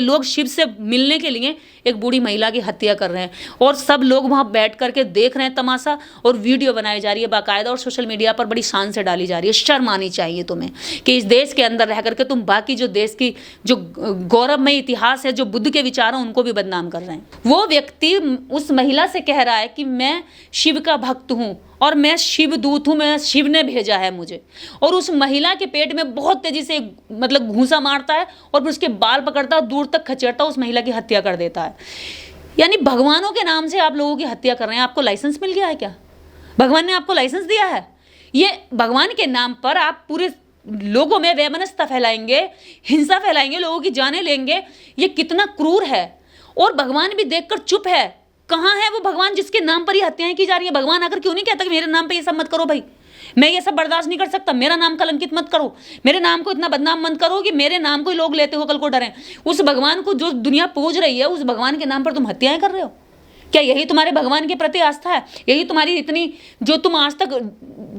लोग शिव से मिलने के लिए एक बूढ़ी महिला की हत्या कर रहे हैं और सब लोग वहां बैठ करके देख रहे हैं तमाशा, और वीडियो बनाई जा रही है बाकायदा और सोशल मीडिया पर बड़ी शान से डाली जा रही है। शर्म आनी चाहिए तुम्हें कि इस देश के अंदर रह करके तुम बाकी जो देश की जो गौरवमय इतिहास है, जो बुद्ध के विचार हैं, उनको भी बदनाम कर रहे हैं। वो व्यक्ति उस महिला से कह रहा है कि मैं शिव का भक्त हूं और मैं शिव दूत हूं, मैं शिव ने भेजा है मुझे, और उस महिला के पेट में बहुत तेजी से मतलब घूंसा मारता है और फिर उसके बाल पकड़ता है, दूर तक खचेड़ता है, उस महिला की हत्या कर देता है। यानी भगवानों के नाम से आप लोगों की हत्या कर रहे हैं। आपको लाइसेंस मिल गया है क्या? भगवान ने आपको लाइसेंस दिया है? ये भगवान के नाम पर आप पूरे लोगों में वैमनस्यता फैलाएंगे, हिंसा फैलाएंगे, लोगों की जानें लेंगे। ये कितना क्रूर है। और भगवान भी देखकर चुप है। कहाँ है वो भगवान जिसके नाम पर ये हत्याएं की जा रही है? भगवान आकर क्यों नहीं कहता कि मेरे नाम पे ये सब मत करो भाई, मैं ये सब बर्दाश्त नहीं कर सकता, मेरा नाम कलंकित मत करो, मेरे नाम को इतना बदनाम मत करो कि मेरे नाम को लोग लेते हो कल को डरें। उस भगवान को जो दुनिया पूज रही है, उस भगवान के नाम पर तुम हत्याएं कर रहे हो। क्या यही तुम्हारे भगवान के प्रति आस्था है? यही तुम्हारी इतनी जो तुम आज तक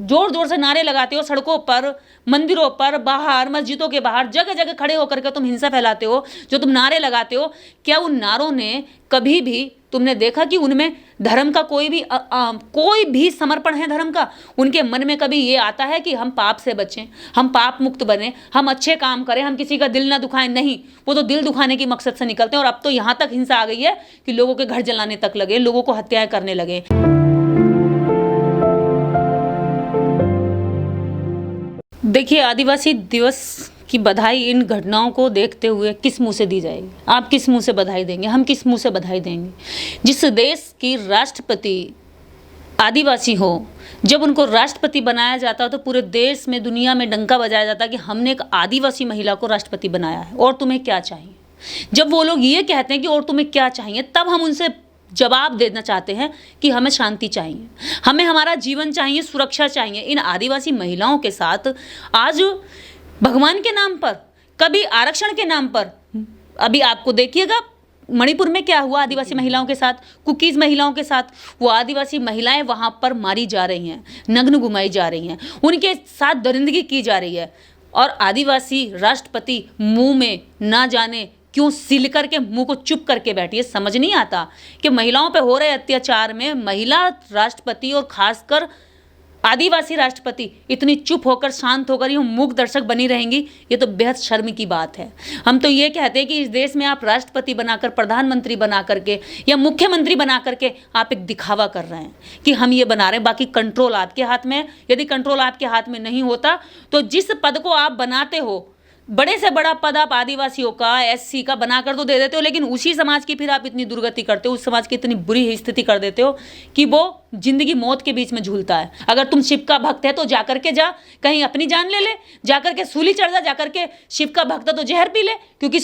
जोर जोर से नारे लगाते हो सड़कों पर, मंदिरों पर, बाहर, मस्जिदों के बाहर, जगह जगह खड़े होकर के तुम हिंसा फैलाते हो, जो तुम नारे लगाते हो, क्या उन नारों ने कभी भी तुमने देखा कि उनमें धर्म का कोई भी समर्पण है? धर्म का उनके मन में कभी ये आता है कि हम पाप से बचें, हम पाप मुक्त बने, हम अच्छे काम करें, हम किसी का दिल ना दुखाएं? नहीं, वो तो दिल दुखाने की मकसद से निकलते हैं। और अब तो यहाँ तक हिंसा आ गई है कि लोगों के घर जलाने तक लगे, लोगों को हत्याएं करने लगे। देखिए, आदिवासी दिवस की बधाई इन घटनाओं को देखते हुए किस मुंह से दी जाएगी? आप किस मुंह से बधाई देंगे? हम किस मुंह से बधाई देंगे? जिस देश की राष्ट्रपति आदिवासी हो, जब उनको राष्ट्रपति बनाया जाता है तो पूरे देश में, दुनिया में डंका बजाया जाता है कि हमने एक आदिवासी महिला को राष्ट्रपति बनाया है, और तुम्हें क्या चाहिए? जब वो लोग ये कहते हैं कि और तुम्हें क्या चाहिए, तब हम उनसे जवाब देना चाहते हैं कि हमें शांति चाहिए, हमें हमारा जीवन चाहिए, सुरक्षा चाहिए। इन आदिवासी महिलाओं के साथ आज भगवान के नाम पर, कभी आरक्षण के नाम पर, अभी आपको देखिएगा मणिपुर में क्या हुआ आदिवासी महिलाओं के साथ, कुकीज़ महिलाओं के साथ। वो आदिवासी महिलाएं वहां पर मारी जा रही हैं, नग्न घुमाई जा रही हैं, उनके साथ दरिंदगी की जा रही है, और आदिवासी राष्ट्रपति मुंह में ना जाने क्यों सिल करके मुंह को चुप करके बैठी है। समझ नहीं आता कि महिलाओं पे हो रहे अत्याचार में महिला राष्ट्रपति और खासकर आदिवासी राष्ट्रपति इतनी चुप होकर, शांत होकर यूं मूक दर्शक बनी रहेंगी। ये तो बेहद शर्म की बात है। हम तो ये कहते हैं कि इस देश में आप राष्ट्रपति बनाकर, प्रधानमंत्री बना करके या मुख्यमंत्री बना करके आप एक दिखावा कर रहे हैं कि हम ये बना रहे हैं, बाकी कंट्रोल आपके हाथ में है। यदि कंट्रोल आपके हाथ में नहीं होता तो जिस पद को आप बनाते हो, बड़े से बड़ा पद आप आदिवासियों का, एससी का बनाकर तो दे देते हो, लेकिन उसी समाज की फिर आप इतनी दुर्गति करते हो, उस समाज की इतनी बुरी स्थिति कर देते हो कि वो जिंदगी मौत के बीच में झूलता है। अगर तुम शिव का भक्त है तो जाकर के जा, कहीं अपनी जान ले ले, जाकर के सूली चढ़ जा, जाकर के शिव का भक्त है तो जहर पी ले, क्योंकि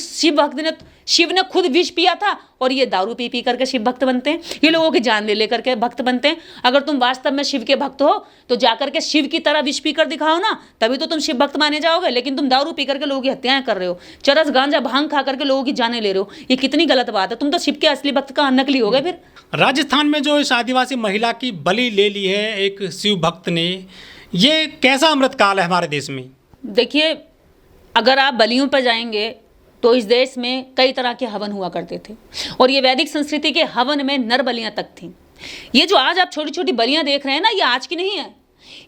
शिव ने खुद विष पिया था और ये दारू पी पी करके शिव भक्त बनते हैं, ये लोगों की जान ले लेकर के भक्त बनते हैं। अगर तुम वास्तव में शिव के भक्त हो तो जाकर के शिव की तरह विष पी कर दिखाओ ना, तभी तो तुम शिव भक्त माने जाओगे। लेकिन तुम दारू पी करके लोगों की हत्याएं कर रहे हो, चरस गांजा भांग खा करके लोगों की जानें ले रहे हो, ये कितनी गलत बात है। तुम तो शिव के असली भक्त का नकली हो गए। फिर राजस्थान में जो इस आदिवासी महिला की बलि ले ली है एक शिव भक्त ने, ये कैसा अमृतकाल है हमारे देश में? देखिए, अगर आप बलियों पर जाएंगे तो इस देश में कई तरह के हवन हुआ करते थे, और ये वैदिक संस्कृति के हवन में नर बलियां तक थीं। ये जो आज आप छोटी छोटी बलियां देख रहे हैं ना, ये आज की नहीं है।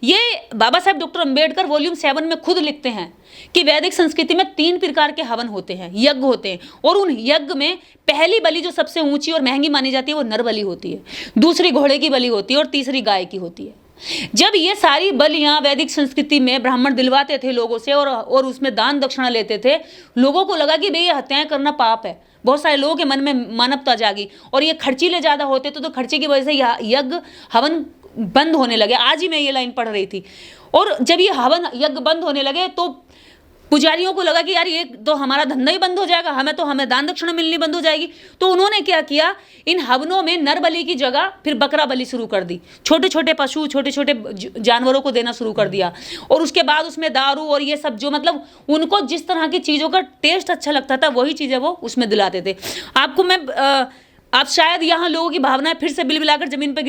ये बाबा साहेब डॉक्टर अंबेडकर वॉल्यूम 7 में खुद लिखते हैं कि वैदिक संस्कृति में 3 प्रकार के हवन होते हैं, यज्ञ होते हैं, और उन यज्ञ में पहली बलि जो सबसे ऊंची और महंगी मानी जाती है वो नर बलि होती है, दूसरी घोड़े की बलि होती है और तीसरी गाय की होती है। जब ये सारी बलियां वैदिक संस्कृति में ब्राह्मण दिलवाते थे लोगों से और उसमें दान दक्षिणा लेते थे, लोगों को लगा कि भाई ये हत्याएं करना पाप है। बहुत सारे लोगों के मन में मानवता जागी, और ये खर्चीले ज़्यादा होते तो खर्चे की वजह से यज्ञ हवन बंद होने लगे। आज ही मैं ये लाइन पढ़ रही थी, और जब ये हवन यज्ञ बंद होने लगे तो पुजारियों को लगा कि यार ये तो हमारा धंधा ही बंद हो जाएगा, हमें दान दक्षिणा मिलनी बंद हो जाएगी। तो उन्होंने क्या किया, इन हवनों में नर बलि की जगह फिर बकरा बलि शुरू कर दी, छोटे छोटे पशु, छोटे छोटे जानवरों को देना शुरू कर दिया। और उसके बाद उसमें दारू और ये सब, जो मतलब उनको जिस तरह की चीज़ों का टेस्ट अच्छा लगता था वही चीज़ें वो उसमें दिलाते थे। आपको मैं अब शायद यहाँ लोगों की भावनाएं फिर से बिलबिलाकर जमीन पर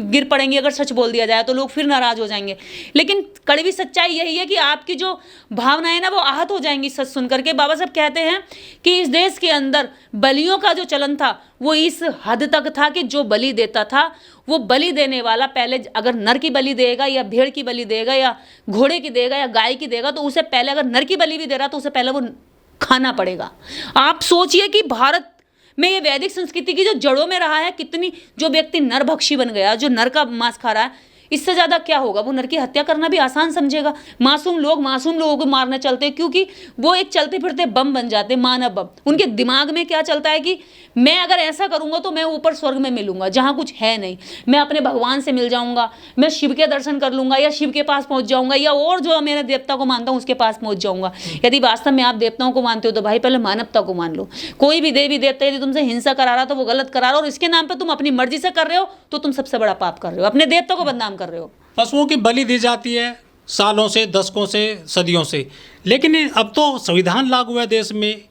गिर पड़ेंगी अगर सच बोल दिया जाए तो लोग फिर नाराज हो जाएंगे। लेकिन कड़वी सच्चाई यही है कि आपकी जो भावनाएं ना वो आहत हो जाएंगी सच सुन करके। बाबा साहब कहते हैं कि इस देश के अंदर बलियों का जो चलन था वो इस हद तक था कि जो बलि देता था वो बलि देने वाला पहले अगर नर की बलि देगा या भेड़ की बलि देगा या घोड़े की देगा या गाय की देगा तो उसे पहले, अगर नर की बलि भी दे रहा तो उसे पहले वो खाना पड़ेगा। आप सोचिए कि भारत में ये वैदिक संस्कृति की जो जड़ों में रहा है, कितनी जो व्यक्ति नरभक्षी बन गया, जो नर का मांस खा रहा है, इससे ज़्यादा क्या होगा। वो नर की हत्या करना भी आसान समझेगा। मासूम लोगों को मारने चलते हैं क्योंकि वो एक चलते फिरते बम बन जाते, मानव बम। उनके दिमाग में क्या चलता है कि मैं अगर ऐसा करूंगा तो मैं ऊपर स्वर्ग में मिलूंगा जहां कुछ है नहीं, मैं अपने भगवान से मिल जाऊंगा, मैं शिव के दर्शन कर लूंगा या शिव के पास पहुंच जाऊंगा या और जो मेरे देवता को मानता हूं उसके पास पहुंच जाऊंगा। यदि वास्तव में आप देवताओं को मानते हो तो भाई पहले मानवता को मान लो। कोई भी देवी देवता यदि तुमसे हिंसा करा रहा तो वो गलत करा रहा, और इसके नाम पर तुम अपनी मर्जी से कर रहे हो तो तुम सबसे बड़ा पाप कर रहे हो, अपने देवता को बदनाम कर रहे हो। पशुओं की बलि दी जाती है सालों से, दशकों से, सदियों से, लेकिन अब तो संविधान लागू है देश में,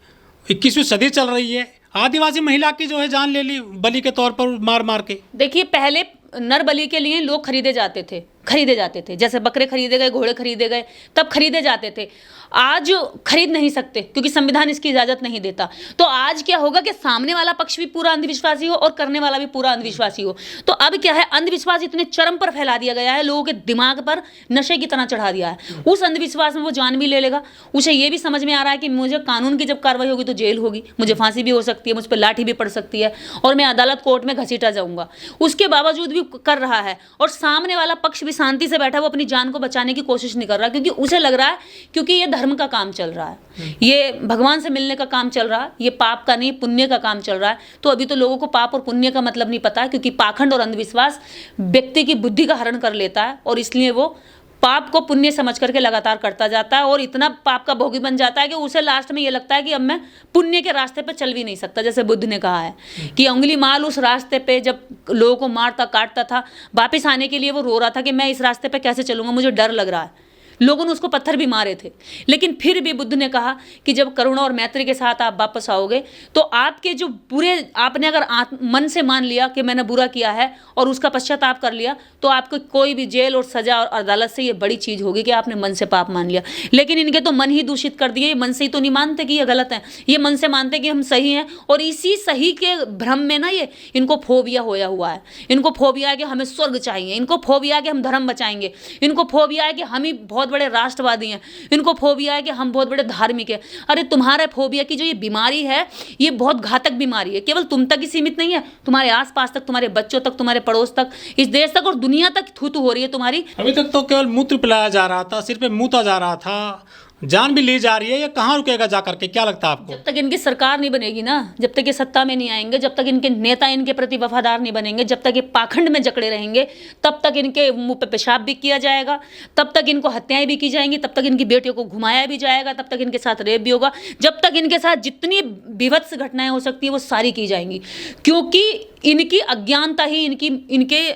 21वीं सदी चल रही है, आदिवासी महिला की जो है जान ले ली बलि के तौर पर मार मार के। देखिए पहले नर बलि के लिए लोग खरीदे जाते थे, जैसे बकरे खरीदे गए, घोड़े खरीदे गए, तब खरीदे जाते थे। आज खरीद नहीं सकते क्योंकि संविधान इसकी इजाजत नहीं देता। तो आज क्या होगा कि सामने वाला पक्ष भी पूरा अंधविश्वासी हो और करने वाला भी पूरा अंधविश्वासी हो। तो अब क्या है, अंधविश्वास इतने चरम पर फैला दिया गया है, लोगों के दिमाग पर नशे की तरह चढ़ा दिया है। उस अंधविश्वास में वो जान भी ले लेगा। उसे ये भी समझ में आ रहा है कि मुझे कानून की जब कार्रवाई होगी तो जेल होगी, मुझे फांसी भी हो सकती है, मुझ पर लाठी भी पड़ सकती है और मैं अदालत कोर्ट में घसीटा जाऊंगा। उसके बावजूद भी कर रहा है और सामने वाला पक्ष भी शांति से बैठा, वो अपनी जान को बचाने की कोशिश नहीं कर रहा क्योंकि उसे लग रहा है क्योंकि ये धर्म का काम चल रहा है, ये भगवान से मिलने का काम चल रहा है, ये पाप का नहीं पुण्य का काम चल रहा है। तो अभी तो लोगों को पाप और पुण्य का मतलब नहीं पता है क्योंकि पाखंड और अंधविश्वास व्यक्ति की बुद्धि का हरण कर लेता है और इसलिए वो पाप को पुण्य समझ करके लगातार करता जाता है और इतना पाप का भोगी बन जाता है कि उसे लास्ट में ये लगता है कि अब मैं पुण्य के रास्ते पे चल भी नहीं सकता। जैसे बुद्ध ने कहा है कि उंगली माल उस रास्ते पे जब लोगों को मारता काटता था, वापस आने के लिए वो रो रहा था कि मैं इस रास्ते पे कैसे चलूंगा, मुझे डर लग रहा है। लोगों ने उसको पत्थर भी मारे थे, लेकिन फिर भी बुद्ध ने कहा कि जब करुणा और मैत्री के साथ आप वापस आओगे तो आपके जो बुरे, आपने अगर मन से मान लिया कि मैंने बुरा किया है और उसका पश्चाताप कर लिया तो आपको कोई भी जेल और सजा और अदालत से ये बड़ी चीज़ होगी कि आपने मन से पाप मान लिया। लेकिन इनके तो मन ही दूषित कर दिए, मन से ही तो नहीं मानते कि ये गलत है, ये मन से मानते कि हम सही हैं और इसी सही के भ्रम में ना ये इनको फोबिया होया हुआ है। इनको फोबिया है कि हमें स्वर्ग चाहिए, इनको फोबिया है कि हम धर्म बचाएंगे, इनको फोबिया है कि हम ही बहुत बड़े राष्ट्रवादी हैं, इनको फोबिया है कि हम बहुत बड़े धार्मिक हैं। अरे तुम्हारे फोबिया की जो ये बीमारी है ये बहुत घातक बीमारी है, केवल तुम तक ही सीमित नहीं है, तुम्हारे आसपास तक, तुम्हारे बच्चों तक, तुम्हारे पड़ोस तक, इस देश तक और दुनिया तक थू-थू हो रही है तुम्हारी। अभी तक तो केवल मूत्र पिलाया जा रहा था, सिर पे मूता जा रहा था, जान भी ली जा रही है, ये कहाँ रुकेगा जा करके, क्या लगता है आपको? जब तक इनकी सरकार नहीं बनेगी ना, जब तक ये सत्ता में नहीं आएंगे, जब तक इनके नेता इनके प्रति वफादार नहीं बनेंगे, जब तक ये पाखंड में जकड़े रहेंगे, तब तक इनके मुंह पे पेशाब भी किया जाएगा, तब तक इनको हत्याएं भी की जाएंगी, तब तक इनकी बेटियों को घुमाया भी जाएगा, तब तक इनके साथ रेप भी होगा, जब तक इनके साथ जितनी विभत्स घटनाएं हो सकती है वो सारी की जाएंगी क्योंकि इनकी अज्ञानता ही इनके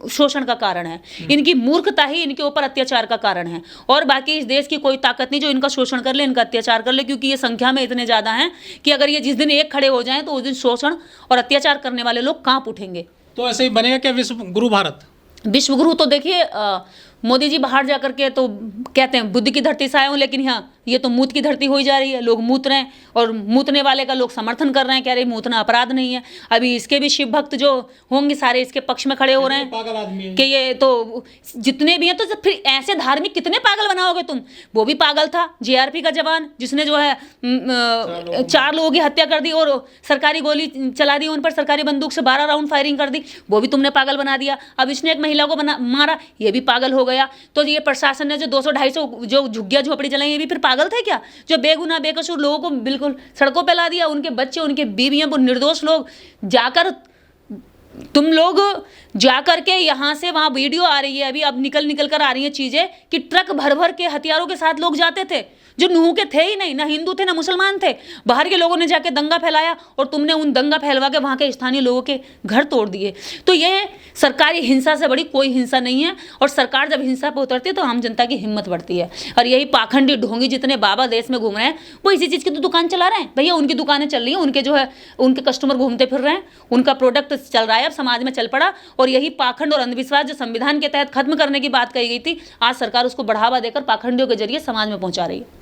शोषण का कारण है, इनकी मूर्खता ही इनके ऊपर अत्याचार का कारण है और बाकी इस देश की कोई ताकत नहीं जो इनका शोषण कर ले, इनका अत्याचार कर ले क्योंकि ये संख्या में इतने ज़्यादा हैं कि अगर ये जिस दिन एक खड़े हो जाएं तो उस दिन शोषण और अत्याचार करने वाले लोग कांप उठेंगे। तो ऐसे ही बनेगा क्या विश्व गुरु भारत? विश्व गुरु तो देखिए मोदी जी बाहर जा करके तो कहते हैं बुद्ध की धरती से आए हूँ, लेकिन यहाँ ये तो मूत की धरती हो ही जा रही है, लोग मूत रहे हैं और मूतने वाले का लोग समर्थन कर रहे हैं, कह रहे मूतना अपराध नहीं है। अभी इसके भी शिव भक्त जो होंगे सारे इसके पक्ष में खड़े हो रहे हैं पागल आदमी है कि ये तो जितने भी हैं, तो फिर ऐसे धार्मिक कितने पागल बनाओगे तुम? वो भी पागल था जीआरपी का जवान जिसने जो है 4 लोगों की हत्या कर दी और सरकारी गोली चला दी उन पर, सरकारी बंदूक से 12 राउंड फायरिंग कर दी, वो भी तुमने पागल बना दिया। अब इसने एक महिला को मारा, ये भी पागल हो गया। तो ये प्रशासन ने जो 200-250 जो झुग्गियां झोपड़ी जलाई, ये भी फिर पागल थे क्या? जो बेगुनाह बेकसूर लोगों को बिल्कुल सड़कों पे ला दिया, उनके बच्चे, उनके बीवियां, वो निर्दोष लोग जाकर तुम लोग जा करके यहाँ से वहाँ वीडियो आ रही है अभी, अब निकल कर आ रही है चीज़ें कि ट्रक भर भर के हथियारों के साथ लोग जाते थे जो नूह के थे ही नहीं, ना हिंदू थे ना मुसलमान थे। बाहर के लोगों ने जाके दंगा फैलाया और तुमने उन दंगा फैलवा के वहाँ के स्थानीय लोगों के घर तोड़ दिए। तो ये सरकारी हिंसा से बड़ी कोई हिंसा नहीं है। और सरकार जब हिंसा पर उतरती है तो आम जनता की हिम्मत बढ़ती है। और यही पाखंडी ढोंगी जितने बाबा देश में घूम रहे हैं वो इसी चीज़ की तो दुकान चला रहे हैं भैया। उनकी दुकानें चल रही हैं, उनके जो है उनके कस्टमर घूमते फिर रहे हैं, उनका प्रोडक्ट चल रहा है, अब समाज में चल पड़ा। और यही पाखंड और अंधविश्वास जो संविधान के तहत खत्म करने की बात कही गई थी, आज सरकार उसको बढ़ावा देकर पाखंडियों के जरिए समाज में पहुंचा रही है।